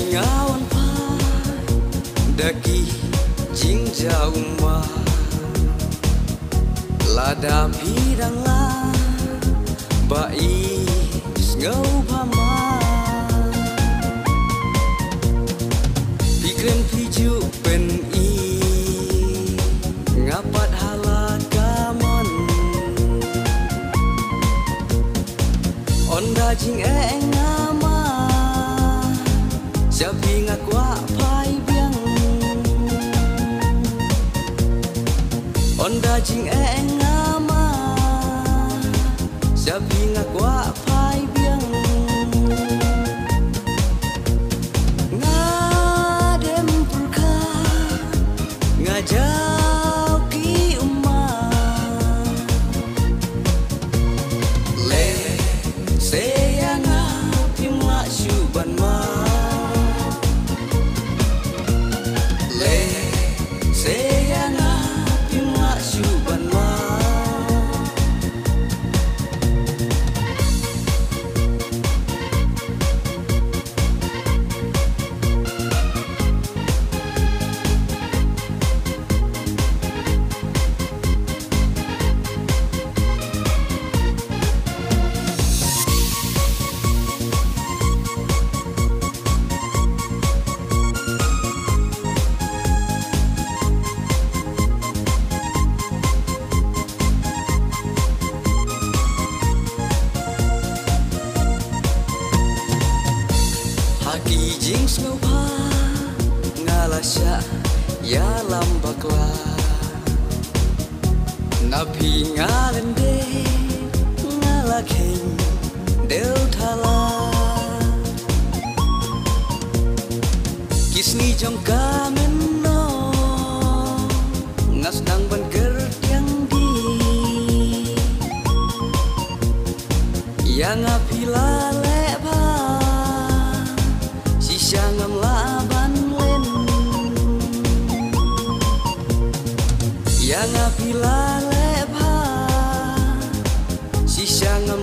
Ngawan pa daki jinja umma lada pirang la bai ngau phama pikren piju pen i ngapat halat kamon onda jing ngama Japi ngakwa pai biang Onda jing ngama Japi ngakwa pai biang Ngadem pulka ngajau ki umma Le sayang api mak syuban ma Ijing snowpa ngalasya ya lambakla napi ngalende ngalakheng del thala kisni jong kamen no ngasdang ban kertiang di yang api lale Jangan laban len Yang api laleba Si jangan